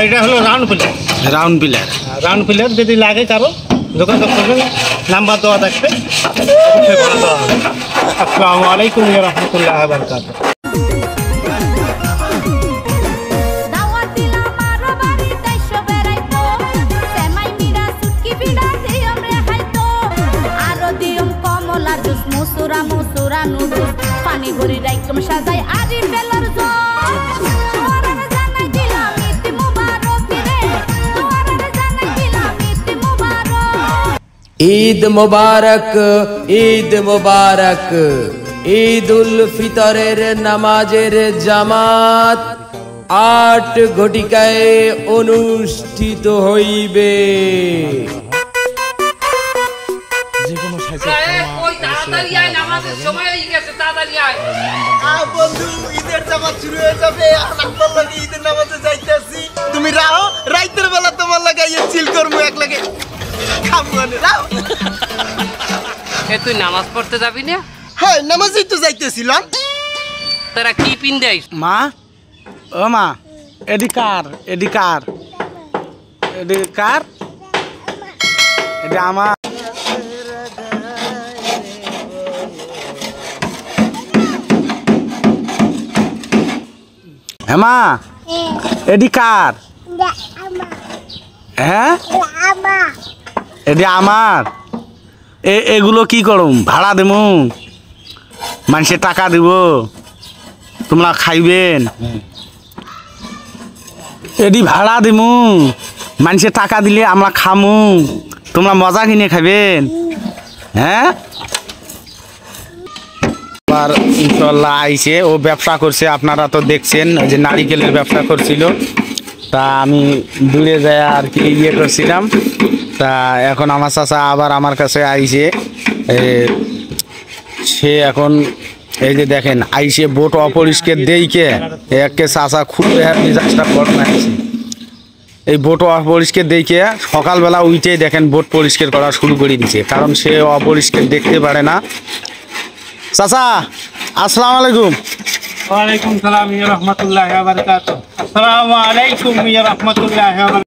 এটা হলো round pillar. Round pillar. Round pillar যদি লাগে কারো যোগাযোগ করবেন, নাম্বার দেওয়া থাকবে। আসসালামু আলাইকুম ওয়া রাহমাতুল্লাহি ওয়া বারাকাতুহু। পানি ভরি রাইকম সাজাই আজি বেলার জোয়ারের জানাই দিলাম ঈদ মুবারক রে, জোয়ারের জানাই দিলাম ঈদ মুবারক। ঈদ মুবারক, ঈদ মুবারক। ঈদ উল ফিতরের নামাজের জামাত ৮ ঘটিকায় অনুষ্ঠিত হইবে। তুমি রাও, রাইতের বেলা তোমার লাগে চিল করবো এক লাগে তুই নামাজ পড়তে যাবি না? হ্যাঁ, নামাজই তো যাইতেছিলাম। তারা কি পিন দেয়? মা, ও মা, এডি কার? এডি কার? এডি কার? এডি আমার। হ্যাঁ মা, এডি কার? হ্যাঁ, এডি আমার। এগুলো কি করুম? ভাড়া দেবো, মানুষের টাকা দিব, তোমরা খাইবেন। এডি ভাড়া দিমু, মানুষের টাকা দিলে আমরা খামু, তোমরা মজা কিনে খাবেন। হ্যাঁ, আবার ইনশাল্লাহ আইসে, ও ব্যবসা করছে, আপনারা তো দেখছেন যে নারিকেলের ব্যবসা করছিল। তা আমি দূরে যাই আর কি ইয়ে করছিলাম। তা এখন আমার চাচা আবার আমার কাছে আইসে। সে এখন এই যে দেখেন আইসে বোট অপরিষ্কার দেইকে একে চাচা খুব মেজাজটা গরম আছে। এই বোট অপরিষ্কার দেইকে সকালবেলা উইটেই দেখেন বোট পরিষ্কার করা শুরু করে দিছে, কারণ সে অপরিষ্কার দেখতে পারে না। চাচা আসসালামু আলাইকুম। ওয়ালাইকুম সালাম ওয়া রাহমাতুল্লাহি ওয়া বারাকাতুহু। আসসালামু আলাইকুম ওয়া রাহমাতুল্লাহি ওয়া বারাকাতুহু।